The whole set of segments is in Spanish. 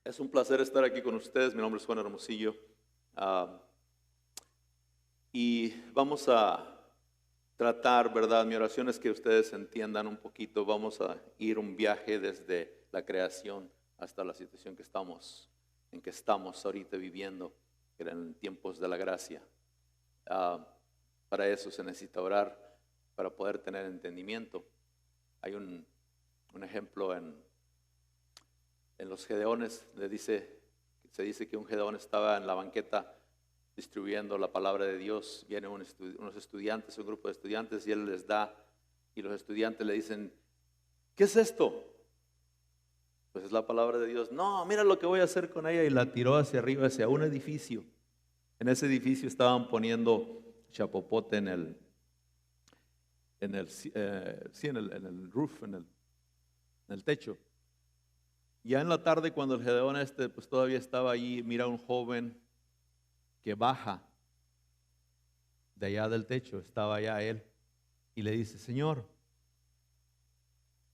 Es un placer estar aquí con ustedes. Mi nombre es Juan Hermosillo. Ah, y vamos a tratar, ¿verdad? Mi oración es que ustedes entiendan un poquito. Vamos a ir un viaje desde la creación hasta la situación en que estamos ahorita viviendo, que eran tiempos de la gracia. Ah, para eso se necesita orar, para poder tener entendimiento. Hay un ejemplo en los Gedeones, se dice que un Gedeón estaba en la banqueta distribuyendo la palabra de Dios. Vienen unos estudiantes, un grupo de estudiantes, y él les da, y los estudiantes le dicen: ¿qué es esto? Pues es la palabra de Dios. No, mira lo que voy a hacer con ella, y la tiró hacia arriba, hacia un edificio. En ese edificio estaban poniendo chapopote en el roof, en el techo. Ya en la tarde, cuando el Gedeón pues todavía estaba allí, mira a un joven que baja de allá del techo, estaba allá él, y le dice: Señor,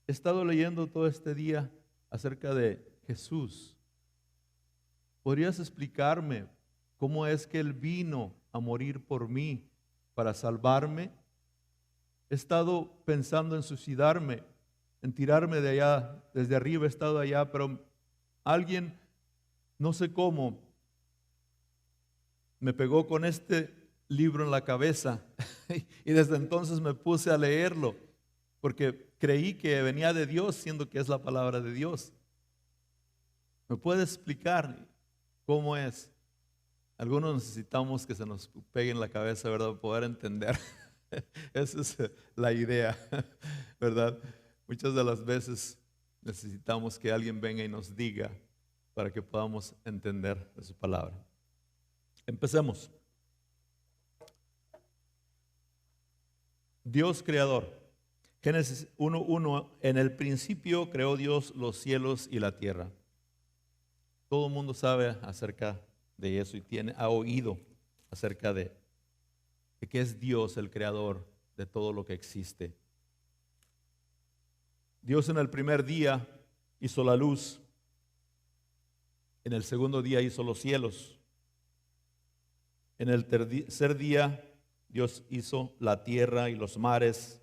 he estado leyendo todo este día acerca de Jesús. ¿Podrías explicarme cómo es que Él vino a morir por mí para salvarme? He estado pensando en suicidarme, en tirarme de allá, desde arriba he estado allá, pero alguien, no sé cómo, me pegó con este libro en la cabeza y desde entonces me puse a leerlo porque creí que venía de Dios, siendo que es la palabra de Dios. ¿Me puede explicar cómo es? Algunos necesitamos que se nos pegue en la cabeza, ¿verdad? Para poder entender. Esa es la idea, ¿verdad? Muchas de las veces necesitamos que alguien venga y nos diga para que podamos entender de su palabra. Empecemos. Dios creador. Génesis 1:1, en el principio creó Dios los cielos y la tierra. Todo el mundo sabe acerca de eso y ha oído acerca de que es Dios el creador de todo lo que existe. Dios en el primer día hizo la luz, en el segundo día hizo los cielos, en el tercer día Dios hizo la tierra y los mares,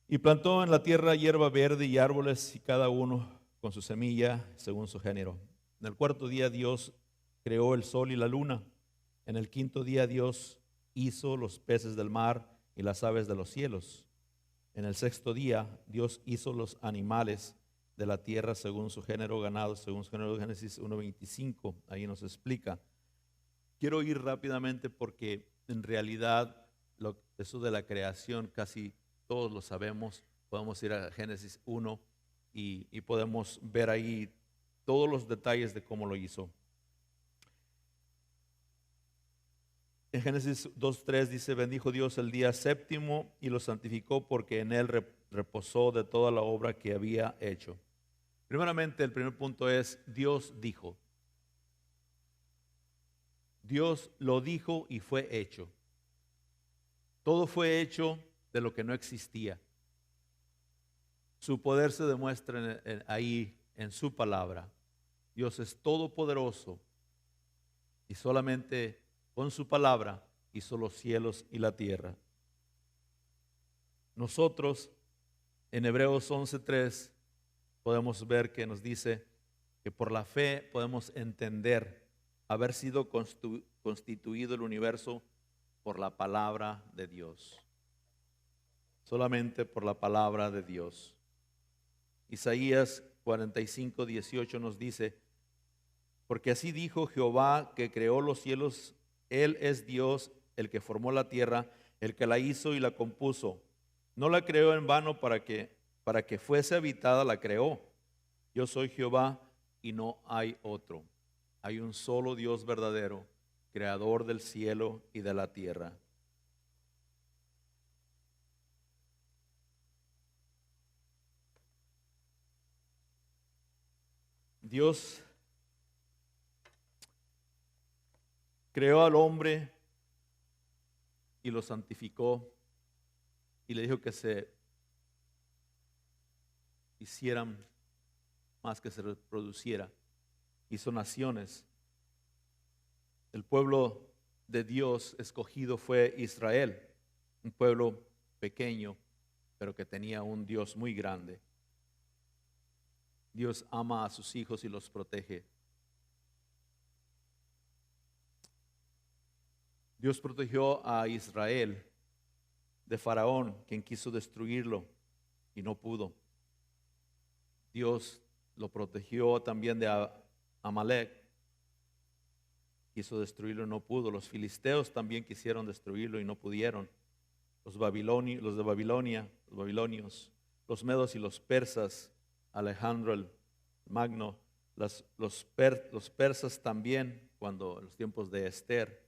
y plantó en la tierra hierba verde y árboles, y cada uno con su semilla según su género. En el cuarto día Dios creó el sol y la luna. En el quinto día Dios hizo los peces del mar y las aves de los cielos. En el sexto día Dios hizo los animales de la tierra según su género, ganado según su género. Génesis 1:25, ahí nos explica. Quiero ir rápidamente porque en realidad eso de la creación casi todos lo sabemos. Podemos ir a Génesis 1 y podemos ver ahí todos los detalles de cómo lo hizo. En Génesis 2:3 dice: bendijo Dios el día séptimo y lo santificó, porque en él reposó de toda la obra que había hecho. Primeramente, el primer punto es: Dios dijo. Dios lo dijo y fue hecho. Todo fue hecho de lo que no existía. Su poder se demuestra ahí en su palabra. Dios es todopoderoso y solamente con su palabra hizo los cielos y la tierra. Nosotros en Hebreos 11:3 podemos ver que nos dice que por la fe podemos entender haber sido constituido el universo por la palabra de Dios. Solamente por la palabra de Dios. Isaías 45:18 nos dice: porque así dijo Jehová, que creó los cielos, Él es Dios, el que formó la tierra, el que la hizo y la compuso. No la creó en vano, para que fuese habitada, la creó. Yo soy Jehová y no hay otro. Hay un solo Dios verdadero, creador del cielo y de la tierra. Dios creó al hombre y lo santificó y le dijo que se hicieran más que se reproduciera. Hizo naciones. El pueblo de Dios escogido fue Israel, un pueblo pequeño, pero que tenía un Dios muy grande. Dios ama a sus hijos y los protege. Dios protegió a Israel de Faraón, quien quiso destruirlo y no pudo. Dios lo protegió también de Amalek, quiso destruirlo y no pudo. Los filisteos también quisieron destruirlo y no pudieron. Los de Babilonia, los babilonios, los medos y los persas, Alejandro el Magno, los persas también, cuando en los tiempos de Esther.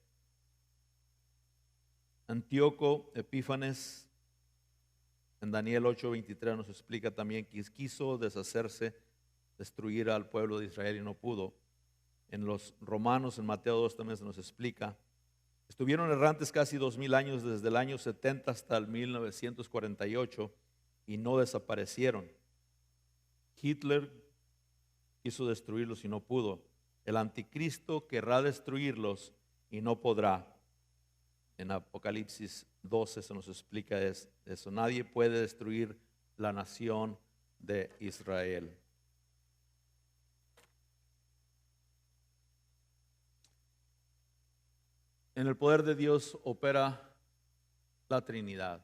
Antíoco Epífanes, en Daniel 8:23 nos explica también que quiso deshacerse, destruir al pueblo de Israel y no pudo. En los Romanos, en Mateo 2 también se nos explica. Estuvieron errantes casi 2000 años, desde el año 70 hasta el 1948, y no desaparecieron. Hitler quiso destruirlos y no pudo. El anticristo querrá destruirlos y no podrá. En Apocalipsis 12 se nos explica eso. Nadie puede destruir la nación de Israel. En el poder de Dios opera la Trinidad.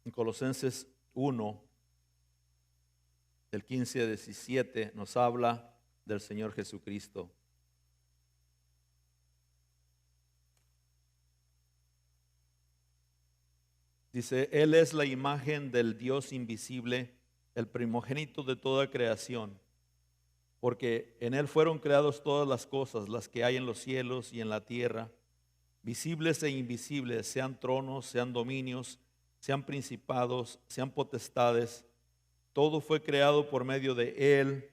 En Colosenses 1, del 15 al 17, nos habla del Señor Jesucristo. Dice, Él es la imagen del Dios invisible, el primogénito de toda creación, porque en Él fueron creadas todas las cosas, las que hay en los cielos y en la tierra, visibles e invisibles, sean tronos, sean dominios, sean principados, sean potestades. Todo fue creado por medio de Él.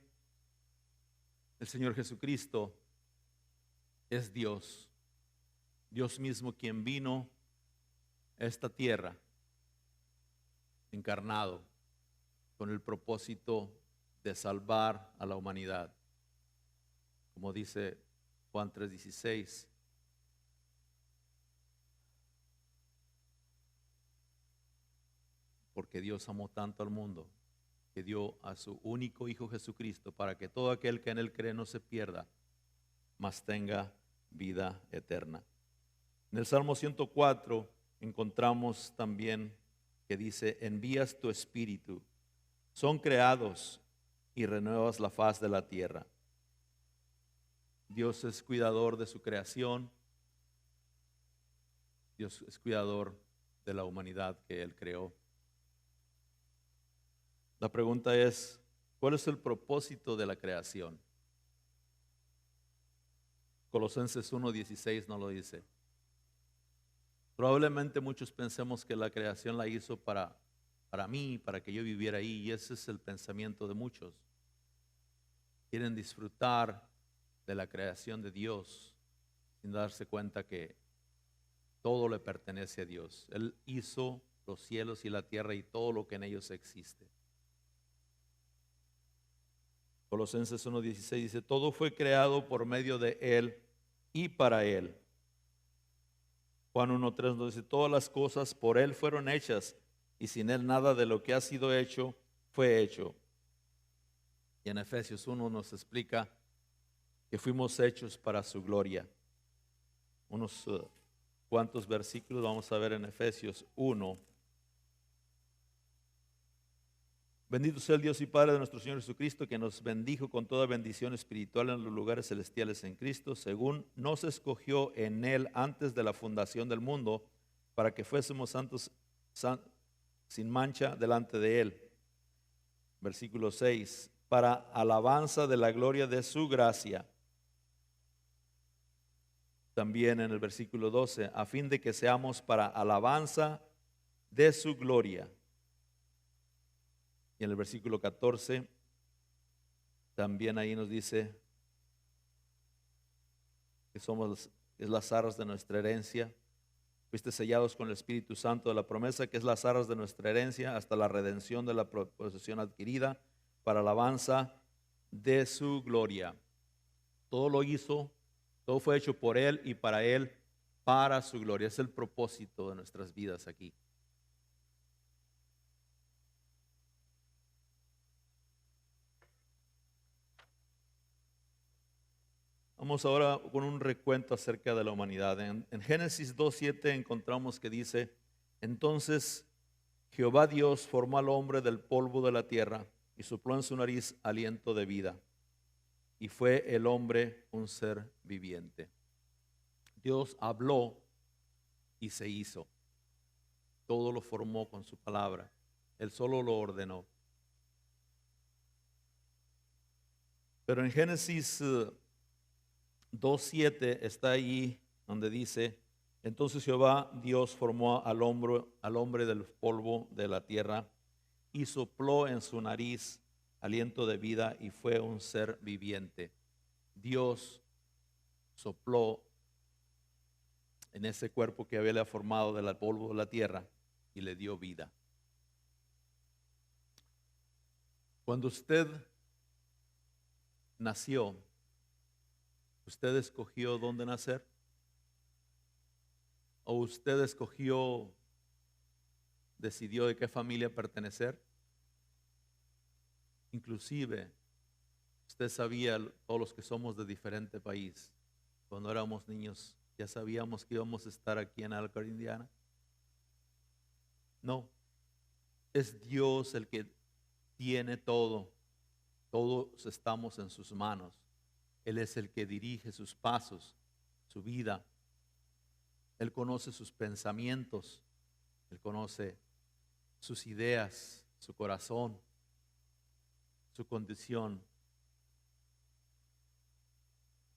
El Señor Jesucristo es Dios, Dios mismo quien vino a esta tierra encarnado con el propósito de salvar a la humanidad. Como dice Juan 3:16, porque Dios amó tanto al mundo que dio a su único Hijo Jesucristo para que todo aquel que en Él cree no se pierda, mas tenga vida eterna. En el Salmo 104 encontramos también que dice, envías tu espíritu, son creados y renuevas la faz de la tierra. Dios es cuidador de su creación. Dios es cuidador de la humanidad que Él creó. La pregunta es, ¿cuál es el propósito de la creación? Colosenses 1:16 no lo dice. Probablemente muchos pensemos que la creación la hizo para mí, para que yo viviera ahí, y ese es el pensamiento de muchos. Quieren disfrutar de la creación de Dios sin darse cuenta que todo le pertenece a Dios. Él hizo los cielos y la tierra y todo lo que en ellos existe. Colosenses 1:16 dice, todo fue creado por medio de Él y para Él. Juan 1:3 nos dice, todas las cosas por Él fueron hechas y sin Él nada de lo que ha sido hecho fue hecho. Y en Efesios 1 nos explica que fuimos hechos para su gloria. Unos cuantos versículos vamos a ver en Efesios 1. Bendito sea el Dios y Padre de nuestro Señor Jesucristo, que nos bendijo con toda bendición espiritual en los lugares celestiales en Cristo, según nos escogió en Él antes de la fundación del mundo, para que fuésemos santos sin mancha delante de Él. Versículo 6, para alabanza de la gloria de su gracia. También en el versículo 12, a fin de que seamos para alabanza de su gloria. Y en el versículo 14, también ahí nos dice que somos las arras de nuestra herencia, Fuiste sellados con el Espíritu Santo de la promesa, que es las arras de nuestra herencia, hasta la redención de la posesión adquirida, para alabanza de su gloria. Todo lo hizo, todo fue hecho por Él y para Él, para su gloria. Es el propósito de nuestras vidas aquí. Vamos ahora con un recuento acerca de la humanidad. En Génesis 2:7 encontramos que dice: entonces Jehová Dios formó al hombre del polvo de la tierra y sopló en su nariz aliento de vida, y fue el hombre un ser viviente. Dios habló y se hizo. Todo lo formó con su palabra. Él solo lo ordenó. Pero en Génesis 2:7 está ahí donde dice: entonces Jehová Dios formó al hombre del polvo de la tierra y sopló en su nariz aliento de vida, y fue un ser viviente. Dios sopló en ese cuerpo que había formado del polvo de la tierra y le dio vida. Cuando usted nació, ¿usted escogió dónde nacer? ¿O usted decidió de qué familia pertenecer? Inclusive, usted sabía, todos los que somos de diferente país, cuando éramos niños, ¿ya sabíamos que íbamos a estar aquí en Elkhart, Indiana? No, es Dios el que tiene todo. Todos estamos en sus manos. Él es el que dirige sus pasos, su vida. Él conoce sus pensamientos, Él conoce sus ideas, su corazón, su condición.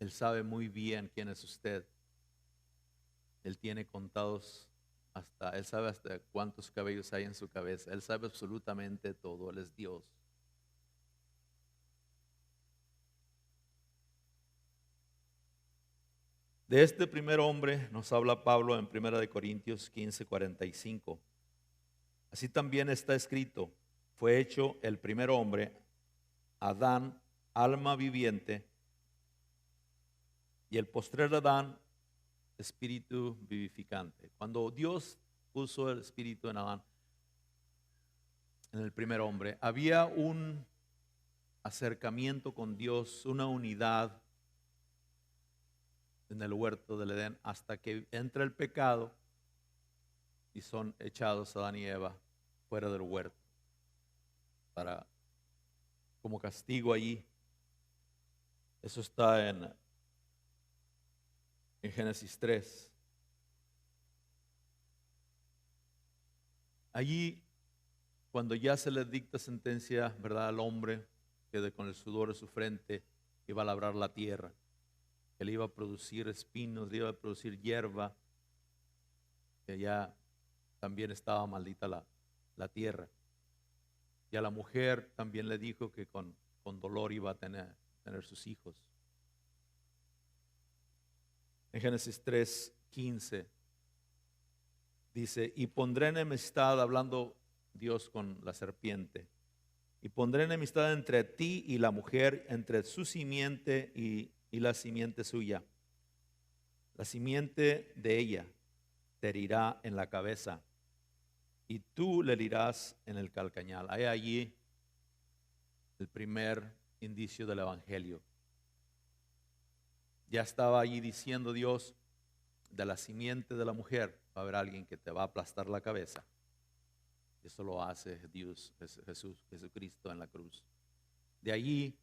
Él sabe muy bien quién es usted. Él tiene contados Él sabe hasta cuántos cabellos hay en su cabeza. Él sabe absolutamente todo. Él es Dios. De este primer hombre nos habla Pablo en 1 Corintios 15:45. Así también está escrito: fue hecho el primer hombre, Adán, alma viviente, y el postrer Adán, espíritu vivificante. Cuando Dios puso el espíritu en Adán, en el primer hombre, había un acercamiento con Dios, una unidad en el huerto del Edén, hasta que entra el pecado y son echados Adán y Eva fuera del huerto como castigo allí. Eso está en Génesis 3. Allí, cuando ya se le dicta sentencia, ¿verdad?, al hombre que con el sudor de su frente iba a labrar la tierra, que le iba a producir espinos, le iba a producir hierba, que ya también estaba maldita la tierra. Y a la mujer también le dijo que con dolor iba a tener sus hijos. En Génesis 3:15 dice: y pondré enemistad, hablando Dios con la serpiente, y pondré enemistad entre ti y la mujer, entre su simiente y la simiente suya. La simiente de ella te herirá en la cabeza, y tú le herirás en el calcañal. Hay allí el primer indicio del evangelio. Ya estaba allí diciendo Dios: de la simiente de la mujer va a haber alguien que te va a aplastar la cabeza. Eso lo hace Dios, Jesucristo en la cruz. De allí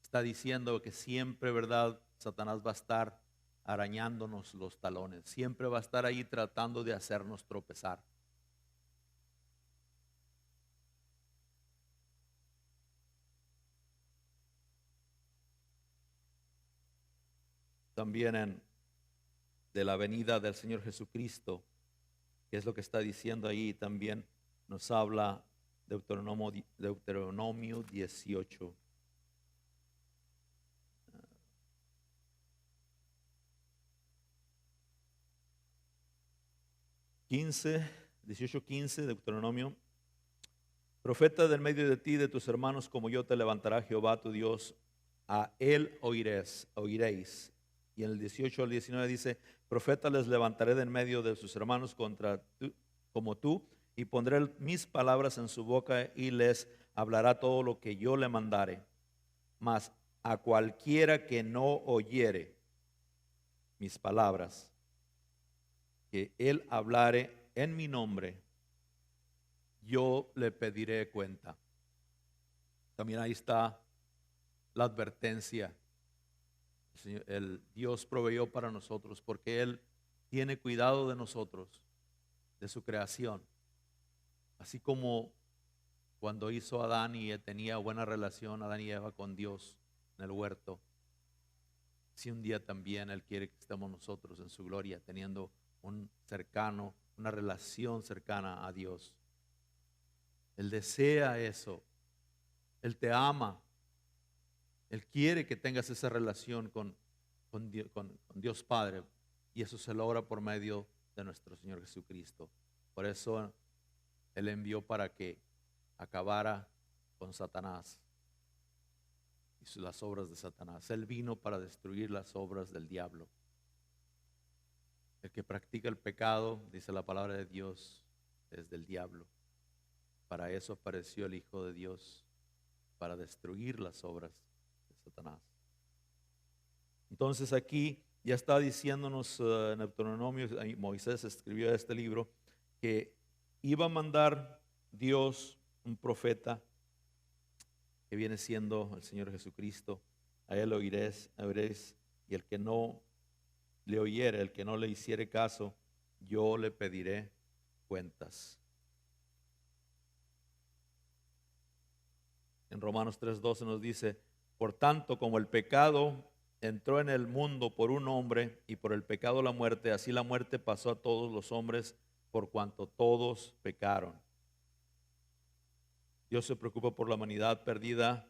está diciendo que siempre, ¿verdad?, Satanás va a estar arañándonos los talones. Siempre va a estar ahí tratando de hacernos tropezar. También de la venida del Señor Jesucristo, que es lo que está diciendo ahí, también nos habla Deuteronomio 18. 18:15, Deuteronomio. Profeta del medio de ti y de tus hermanos como yo te levantará Jehová tu Dios, a él oiréis. Y en el 18 al 19 dice, profeta les levantaré de en medio de sus hermanos como tú, y pondré mis palabras en su boca y les hablará todo lo que yo le mandare. Mas a cualquiera que no oyere mis palabras, que él hablare en mi nombre, yo le pediré cuenta. También ahí está la advertencia. El Dios proveyó para nosotros porque Él tiene cuidado de nosotros, de su creación. Así como cuando hizo Adán y tenía buena relación Adán y Eva con Dios en el huerto, si un día también Él quiere que estemos nosotros en su gloria, teniendo una relación cercana a Dios. Él desea eso. Él te ama. Él quiere que tengas esa relación con Dios Padre. Y eso se logra por medio de nuestro Señor Jesucristo. Por eso Él envió para que acabara con Satanás y las obras de Satanás. Él vino para destruir las obras del diablo. El que practica el pecado, dice la palabra de Dios, es del diablo. Para eso apareció el Hijo de Dios, para destruir las obras de Satanás. Entonces aquí ya está diciéndonos en Deuteronomio, Moisés escribió este libro, que iba a mandar Dios un profeta que viene siendo el Señor Jesucristo. A él oiréis, y el que no le oyere, el que no le hiciere caso, yo le pediré cuentas. En Romanos 3:12 nos dice, por tanto, como el pecado entró en el mundo por un hombre y por el pecado la muerte, así la muerte pasó a todos los hombres por cuanto todos pecaron. Dios se preocupa por la humanidad perdida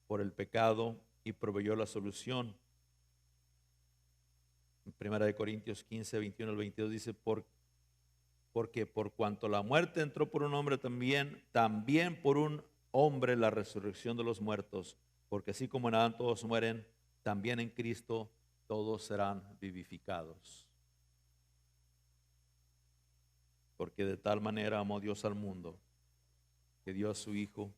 por el pecado y proveyó la solución. En 1 Corintios 15, 21 al 22 dice, porque por cuanto la muerte entró por un hombre, también por un hombre la resurrección de los muertos, porque así como en Adán todos mueren, también en Cristo todos serán vivificados. Porque de tal manera amó Dios al mundo, que dio a su Hijo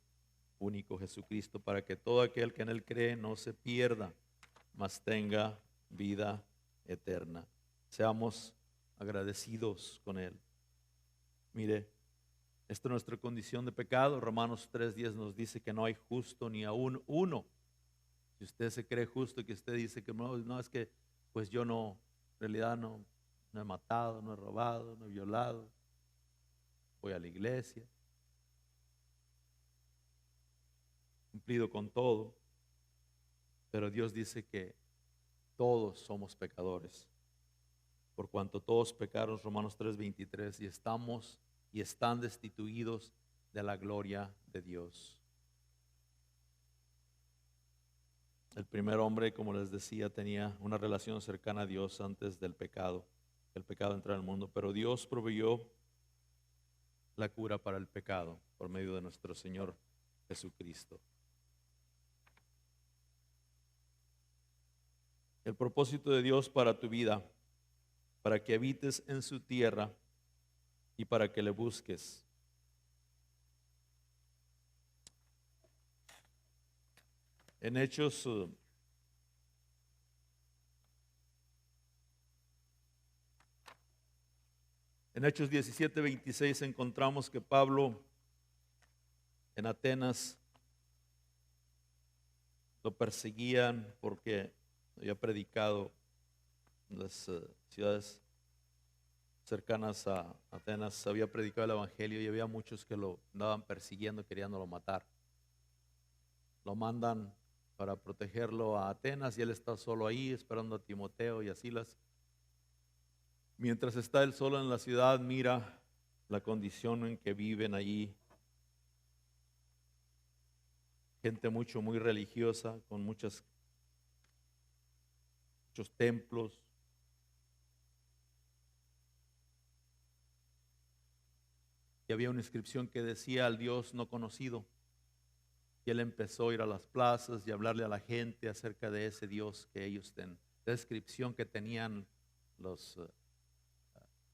único Jesucristo, para que todo aquel que en Él cree no se pierda, mas tenga vida eterna. Seamos agradecidos con Él. Mire, esta es nuestra condición de pecado. Romanos 3:10 nos dice que no hay justo ni aún uno. Si usted se cree justo, que usted dice que no es que pues yo no, en realidad no he matado, no he robado, no he violado, voy a la iglesia, cumplido con todo, pero Dios dice que todos somos pecadores, por cuanto todos pecaron, Romanos 3:23, y están destituidos de la gloria de Dios. El primer hombre, como les decía, tenía una relación cercana a Dios antes del pecado. El pecado entró al mundo, pero Dios proveyó la cura para el pecado por medio de nuestro Señor Jesucristo. El propósito de Dios para tu vida, para que habites en su tierra y para que le busques. En Hechos 17:26 encontramos que Pablo en Atenas lo perseguían porque había predicado en las ciudades cercanas a Atenas, había predicado el evangelio y había muchos que lo andaban persiguiendo, queriéndolo matar. Lo mandan para protegerlo a Atenas y él está solo ahí esperando a Timoteo y a Silas. Mientras está él solo en la ciudad, mira la condición en que viven allí. Gente muy religiosa, con muchos templos. y había una inscripción que decía al Dios no conocido. Y él empezó a ir a las plazas y hablarle a la gente acerca de ese Dios que ellos tenían, la descripción que tenían los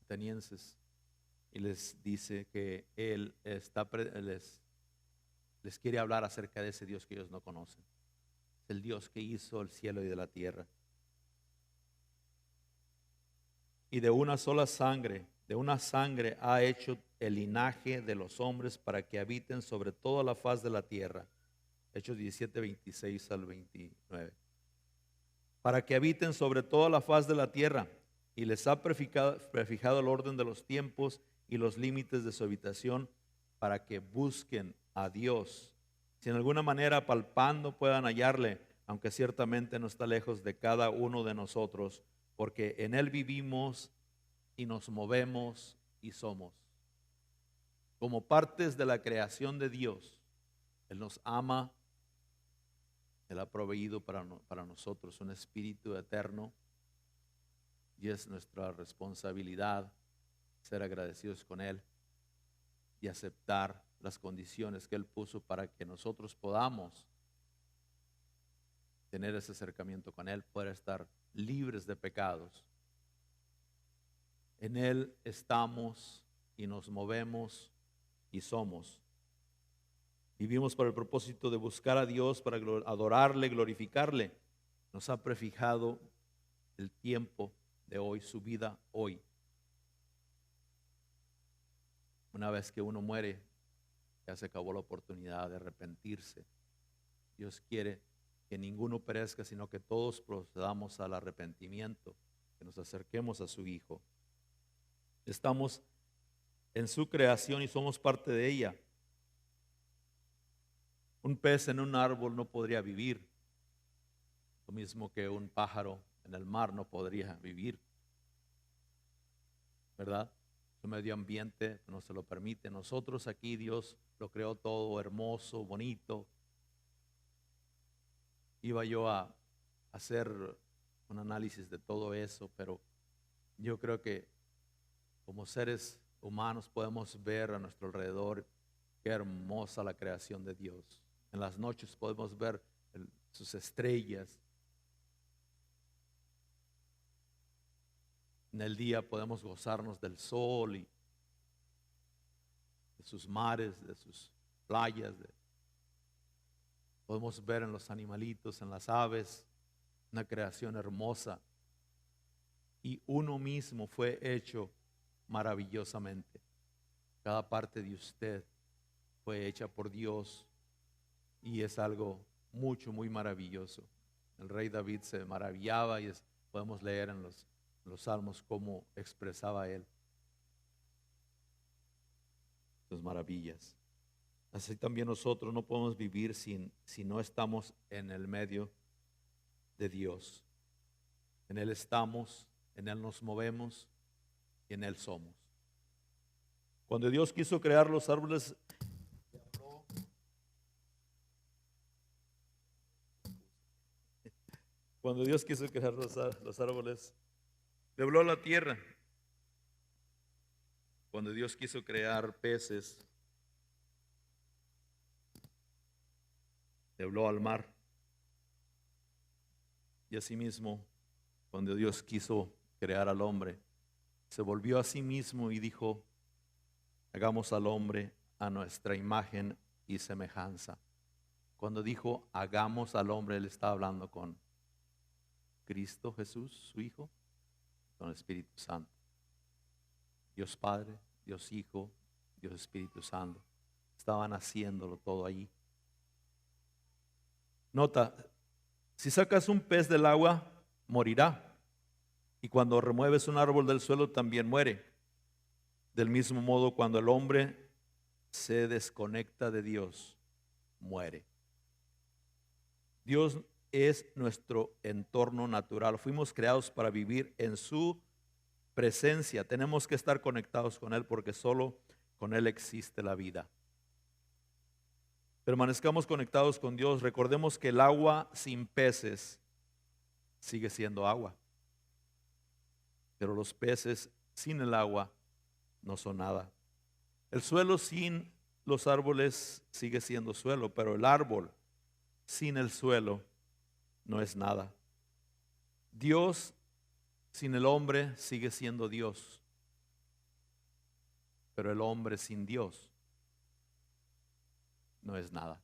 atenienses. Y les dice que él les quiere hablar acerca de ese Dios que ellos no conocen. Es el Dios que hizo el cielo y de la tierra. Y de una sangre ha hecho el linaje de los hombres para que habiten sobre toda la faz de la tierra. Hechos 17, 26 al 29. Para que habiten sobre toda la faz de la tierra, y les ha prefijado el orden de los tiempos y los límites de su habitación, para que busquen a Dios. Si en alguna manera palpando puedan hallarle, aunque ciertamente no está lejos de cada uno de nosotros, porque en Él vivimos y nos movemos y somos. Como partes de la creación de Dios, Él nos ama, Él ha proveído para nosotros un espíritu eterno, y es nuestra responsabilidad ser agradecidos con Él y aceptar las condiciones que Él puso para que nosotros podamos tener ese acercamiento con Él, poder estar libres de pecados. En Él estamos y nos movemos y somos. Vivimos para el propósito de buscar a Dios, para adorarle, glorificarle. Nos ha prefijado el tiempo de hoy, su vida hoy. Una vez que uno muere, ya se acabó la oportunidad de arrepentirse. Dios quiere que ninguno perezca, sino que todos procedamos al arrepentimiento, que nos acerquemos a su Hijo. Estamos en su creación y somos parte de ella. Un pez en un árbol no podría vivir, lo mismo que un pájaro en el mar no podría vivir, ¿verdad? Su medio ambiente no se lo permite. Nosotros aquí Dios lo creó todo hermoso, bonito. Iba yo a hacer un análisis de todo eso, pero yo creo que como seres humanos podemos ver a nuestro alrededor qué hermosa la creación de Dios. En las noches podemos ver sus estrellas. En el día podemos gozarnos del sol y de sus mares, de sus playas. Podemos ver en los animalitos, en las aves, una creación hermosa. Y uno mismo fue hecho maravillosamente. Cada parte de usted fue hecha por Dios y es algo muy maravilloso. El rey David se maravillaba y podemos leer en los salmos cómo expresaba él sus maravillas. Así también nosotros no podemos vivir si no estamos en el medio de Dios. En Él estamos, en Él nos movemos y en Él somos. Cuando Dios quiso crear los árboles, cuando Dios quiso crear los árboles, le habló a la tierra. Cuando Dios quiso crear peces, le habló al mar. Y asimismo, cuando Dios quiso crear al hombre, se volvió a sí mismo y dijo: hagamos al hombre a nuestra imagen y semejanza. Cuando dijo hagamos al hombre, Él estaba hablando con Cristo Jesús, su Hijo, con el Espíritu Santo. Dios Padre, Dios Hijo, Dios Espíritu Santo. Estaban haciéndolo todo allí. Nota, si sacas un pez del agua, morirá. Y cuando remueves un árbol del suelo, también muere. Del mismo modo, cuando el hombre se desconecta de Dios, muere. Dios es nuestro entorno natural. Fuimos creados para vivir en su presencia. Tenemos que estar conectados con Él porque solo con Él existe la vida. Permanezcamos conectados con Dios. Recordemos que el agua sin peces sigue siendo agua. Pero los peces sin el agua no son nada. El suelo sin los árboles sigue siendo suelo, pero el árbol sin el suelo no es nada. Dios sin el hombre sigue siendo Dios, pero el hombre sin Dios no es nada.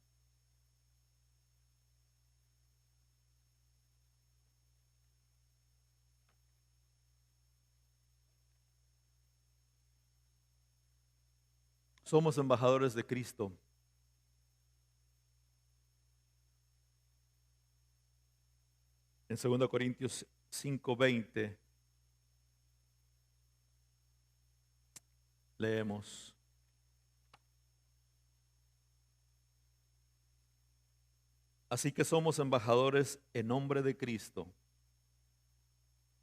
Somos embajadores de Cristo. En 2 Corintios 5:20 leemos: así que somos embajadores en nombre de Cristo,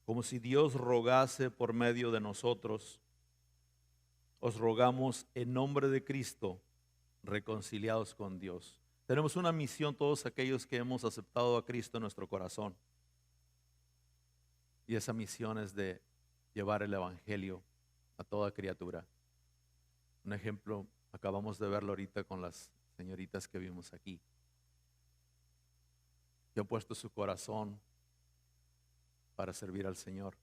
como si Dios rogase por medio de nosotros. Os rogamos en nombre de Cristo, reconciliados con Dios. Tenemos una misión todos aquellos que hemos aceptado a Cristo en nuestro corazón. Y esa misión es de llevar el Evangelio a toda criatura. Un ejemplo, acabamos de verlo ahorita con las señoritas que vimos aquí, que han puesto su corazón para servir al Señor.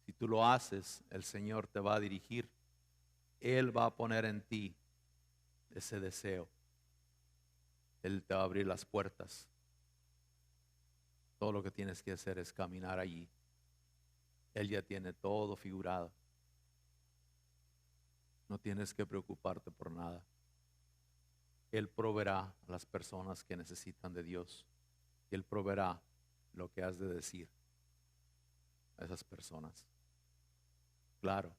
Si tú lo haces, el Señor te va a dirigir. Él va a poner en ti ese deseo. Él te va a abrir las puertas. Todo lo que tienes que hacer es caminar allí. Él ya tiene todo figurado. No tienes que preocuparte por nada. Él proveerá a las personas que necesitan de Dios. Y Él proveerá lo que has de decir a esas personas. Claro,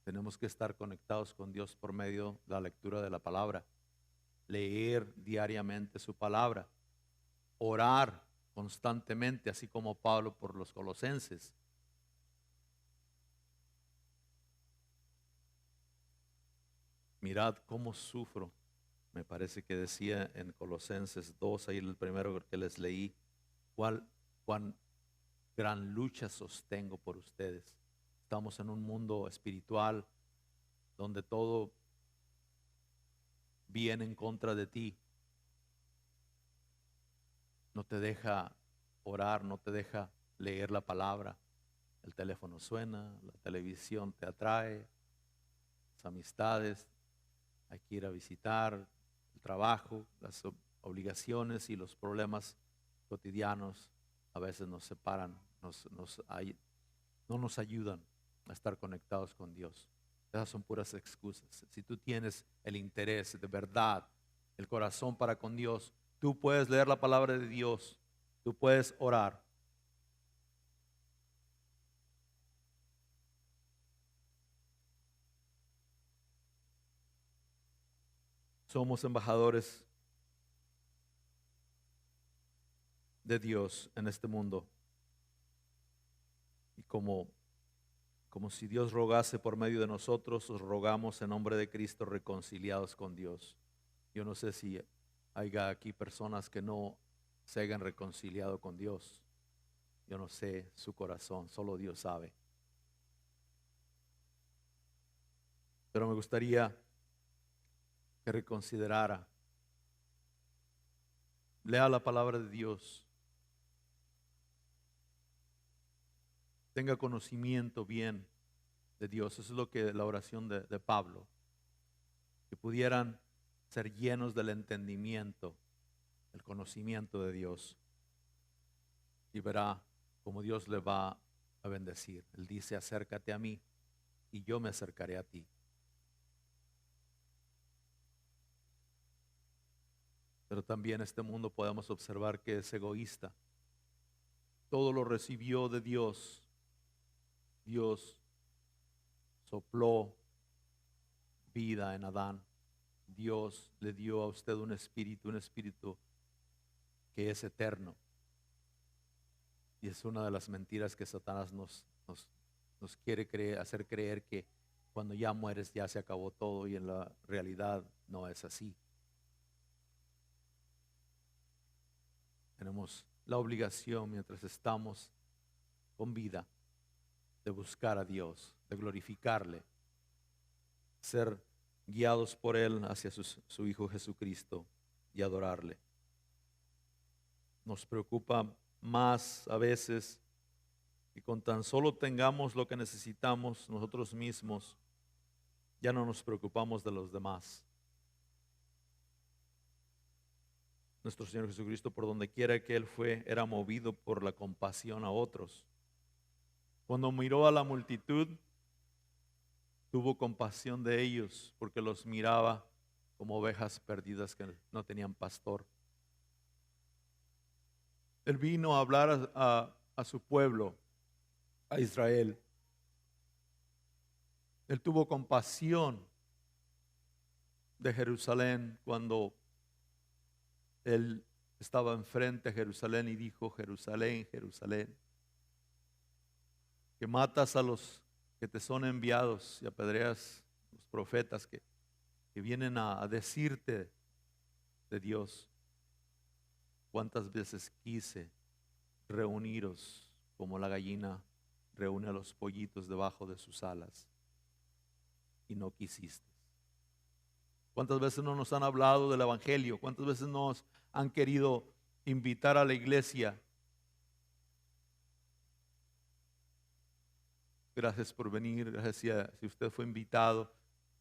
tenemos que estar conectados con Dios por medio de la lectura de la palabra, leer diariamente su palabra, orar constantemente, así como Pablo por los colosenses. Mirad cómo sufro, me parece que decía en Colosenses 2, ahí el primero que les leí, cuán gran lucha sostengo por ustedes. Estamos en un mundo espiritual donde todo viene en contra de ti. No te deja orar, no te deja leer la palabra. El teléfono suena, la televisión te atrae, las amistades, hay que ir a visitar, el trabajo, las obligaciones y los problemas cotidianos a veces nos separan, no nos ayudan a estar conectados con Dios. Esas son puras excusas. Si tú tienes el interés de verdad, el corazón para con Dios, tú puedes leer la palabra de Dios, tú puedes orar. Somos embajadores de Dios en este mundo. Y como si Dios rogase por medio de nosotros, os rogamos en nombre de Cristo reconciliados con Dios. Yo no sé si haya aquí personas que no se hayan reconciliado con Dios. Yo no sé su corazón, solo Dios sabe. Pero me gustaría que reconsiderara. Lea la palabra de Dios. Tenga conocimiento bien de Dios. Eso es lo que la oración de Pablo. Que pudieran ser llenos del entendimiento, el conocimiento de Dios. Y verá cómo Dios le va a bendecir. Él dice: acércate a mí y yo me acercaré a ti. Pero también en este mundo podemos observar que es egoísta. Todo lo recibió de Dios. Dios sopló vida en Adán. Dios le dio a usted un espíritu que es eterno. Y es una de las mentiras que Satanás nos quiere hacer creer, que cuando ya mueres ya se acabó todo, y en la realidad no es así. Tenemos la obligación, mientras estamos con vida, de buscar a Dios, de glorificarle, ser guiados por Él hacia su Hijo Jesucristo y adorarle. Nos preocupa más a veces y con tan solo tengamos lo que necesitamos nosotros mismos, ya no nos preocupamos de los demás. Nuestro Señor Jesucristo, por donde quiera que Él fue, era movido por la compasión a otros. Cuando miró a la multitud, tuvo compasión de ellos, porque los miraba como ovejas perdidas que no tenían pastor. Él vino a hablar a su pueblo, a Israel. Él tuvo compasión de Jerusalén cuando Él estaba enfrente a Jerusalén y dijo: Jerusalén, Jerusalén, que matas a los que te son enviados y apedreas a los profetas que vienen a decirte de Dios. ¿Cuántas veces quise reuniros como la gallina reúne a los pollitos debajo de sus alas y no quisiste? ¿Cuántas veces no nos han hablado del Evangelio? ¿Cuántas veces nos han querido invitar a la iglesia? Gracias por venir, gracias si usted fue invitado.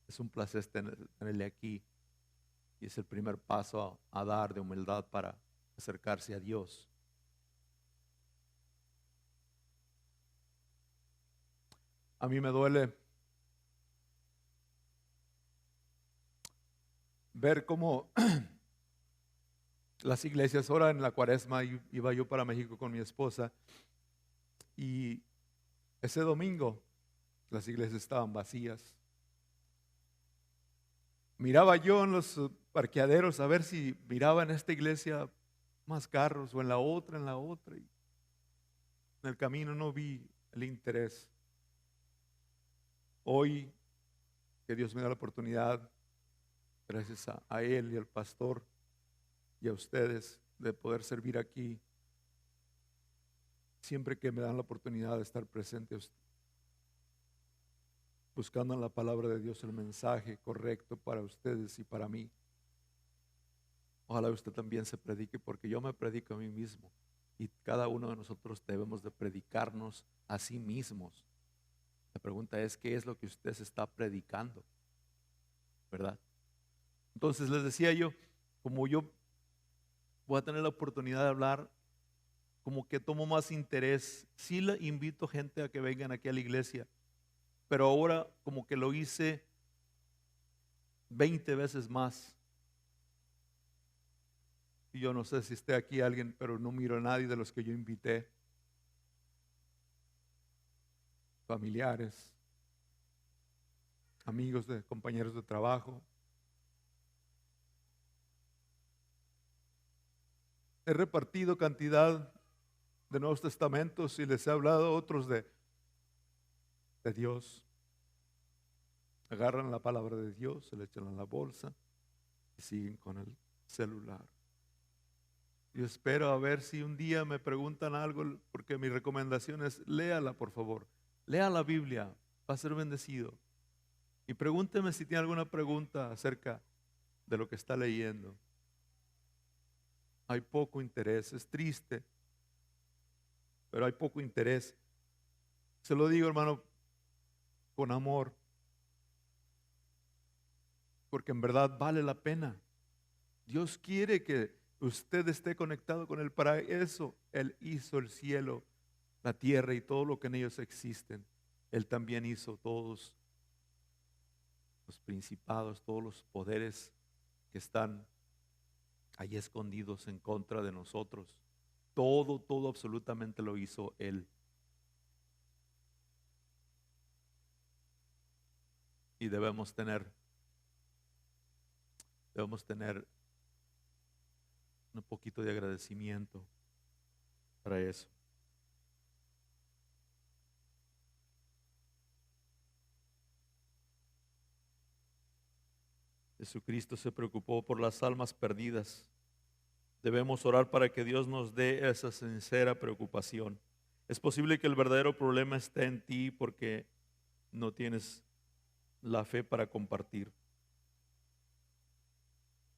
Es un placer tenerle aquí. Y es el primer paso a dar de humildad para acercarse a Dios. A mí me duele ver cómo las iglesias, ahora en la Cuaresma iba yo para México con mi esposa y ese domingo las iglesias estaban vacías. Miraba yo en los parqueaderos a ver si miraba en esta iglesia más carros o en la otra. Y en el camino no vi el interés. Hoy que Dios me da la oportunidad, gracias a Él y al pastor y a ustedes, de poder servir aquí, siempre que me dan la oportunidad de estar presente, buscando en la palabra de Dios el mensaje correcto para ustedes y para mí. Ojalá usted también se predique, porque yo me predico a mí mismo y cada uno de nosotros debemos de predicarnos a sí mismos. La pregunta es: ¿qué es lo que usted se está predicando? ¿Verdad? Entonces les decía yo, como yo voy a tener la oportunidad de hablar, como que tomo más interés. Sí le invito gente a que vengan aquí a la iglesia, pero ahora como que lo hice 20 veces más. Y yo no sé si esté aquí alguien, pero no miro a nadie de los que yo invité. Familiares, amigos, de compañeros de trabajo. He repartido cantidad de Nuevos Testamentos y les he hablado a otros de Dios. Agarran la palabra de Dios, se le echan en la bolsa y siguen con el celular. Yo espero a ver si un día me preguntan algo, porque mi recomendación es: léala, por favor. Lea la Biblia, va a ser bendecido. Y pregúnteme si tiene alguna pregunta acerca de lo que está leyendo. Hay poco interés, es triste, pero hay poco interés. Se lo digo, hermano, con amor, porque en verdad vale la pena. Dios quiere que usted esté conectado con Él. Para eso Él hizo el cielo, la tierra y todo lo que en ellos existen. Él también hizo todos los principados, todos los poderes que están ahí escondidos en contra de nosotros. Todo absolutamente lo hizo Él. Y debemos tener un poquito de agradecimiento para eso. Jesucristo se preocupó por las almas perdidas. Debemos orar para que Dios nos dé esa sincera preocupación. Es posible que el verdadero problema esté en ti porque no tienes la fe para compartir.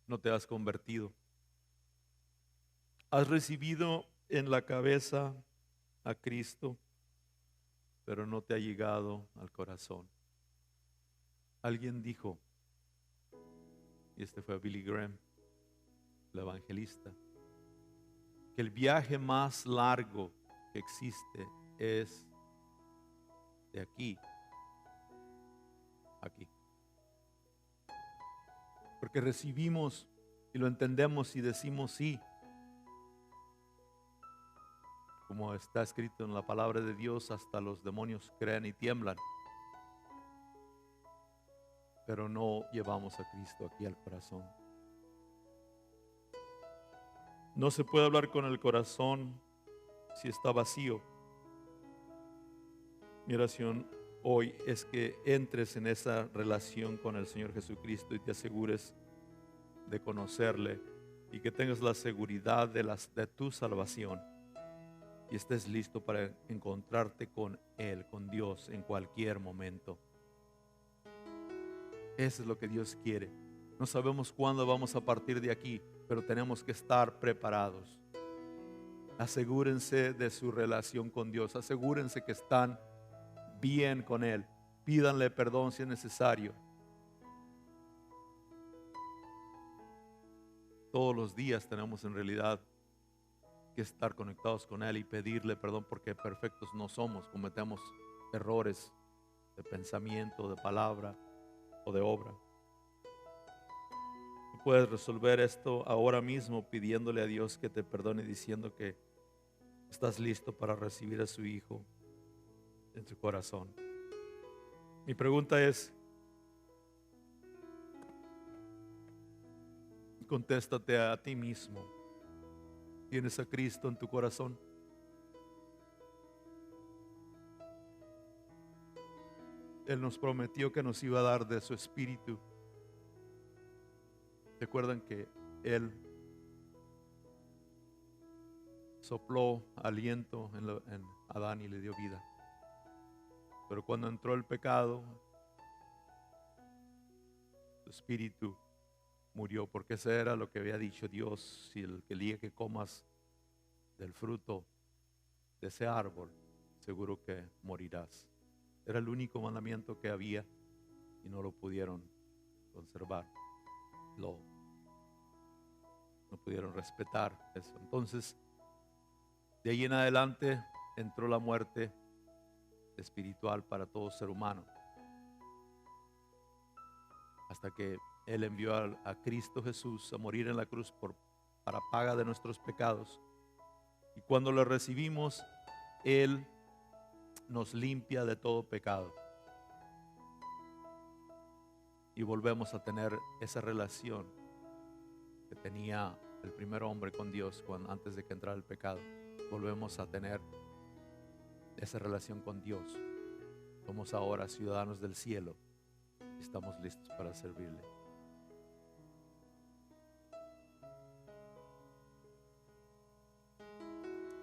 No te has convertido. Has recibido en la cabeza a Cristo, pero no te ha llegado al corazón. Alguien dijo, y este fue Billy Graham, el evangelista, que el viaje más largo que existe es de aquí a aquí. Porque recibimos y lo entendemos y decimos sí. Como está escrito en la palabra de Dios, hasta los demonios creen y tiemblan. Pero no llevamos a Cristo aquí al corazón. No se puede hablar con el corazón si está vacío. Mi oración hoy es que entres en esa relación con el Señor Jesucristo y te asegures de conocerle y que tengas la seguridad de tu salvación y estés listo para encontrarte con Él, con Dios en cualquier momento. Eso es lo que Dios quiere. No sabemos cuándo vamos a partir de aquí, pero tenemos que estar preparados. Asegúrense de su relación con Dios. Asegúrense que están bien con Él. Pídanle perdón si es necesario. Todos los días tenemos en realidad que estar conectados con Él y pedirle perdón porque perfectos no somos. Cometemos errores de pensamiento, de palabra o de obra. Tú puedes resolver esto ahora mismo pidiéndole a Dios que te perdone, diciendo que estás listo para recibir a su Hijo en tu corazón. Mi pregunta es, contéstate a ti mismo. ¿Tienes a Cristo en tu corazón? Él nos prometió que nos iba a dar de su espíritu. ¿Recuerdan que Él sopló aliento en Adán y le dio vida? Pero cuando entró el pecado, su espíritu murió, porque eso era lo que había dicho Dios: si el día que comas del fruto de ese árbol, seguro que morirás. Era el único mandamiento que había y no lo pudieron conservar. No pudieron respetar eso. Entonces, de ahí en adelante entró la muerte espiritual para todo ser humano, hasta que Él envió a Cristo Jesús a morir en la cruz para paga de nuestros pecados. Y cuando lo recibimos, Él nos limpia de todo pecado. Y volvemos a tener esa relación que tenía el primer hombre con Dios antes de que entrara el pecado. Volvemos a tener esa relación con Dios. Somos ahora ciudadanos del cielo y estamos listos para servirle.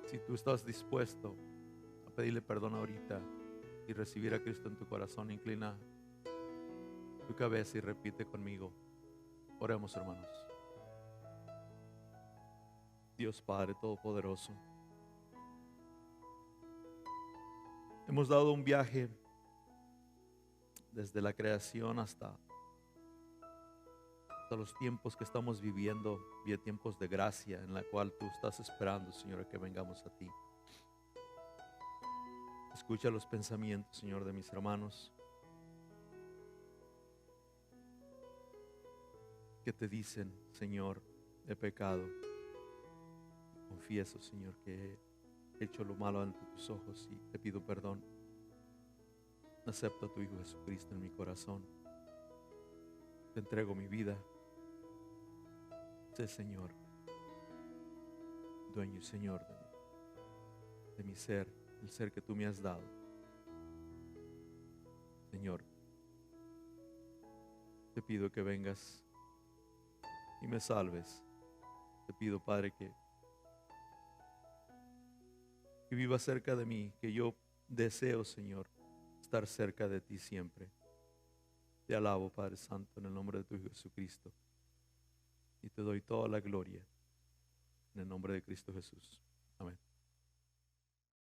Si tú estás dispuesto a pedirle perdón ahorita y recibir a Cristo en tu corazón, inclina tu cabeza y repite conmigo. Oremos, hermanos. Dios Padre Todopoderoso, hemos dado un viaje desde la creación hasta los tiempos que estamos viviendo, y tiempos de gracia en la cual tú estás esperando, Señor, que vengamos a ti. Escucha los pensamientos, Señor, de mis hermanos que te dicen: Señor, he pecado. Confieso, Señor, que he hecho lo malo ante tus ojos y te pido perdón. Acepto a tu Hijo Jesucristo en mi corazón. Te entrego mi vida. Sé, Señor, dueño y Señor de mi ser, el ser que tú me has dado. Señor, te pido que vengas y me salves. Te pido, Padre, que vivas cerca de mí, que yo deseo, Señor, estar cerca de ti siempre. Te alabo, Padre Santo, en el nombre de tu Hijo Jesucristo. Y te doy toda la gloria en el nombre de Cristo Jesús.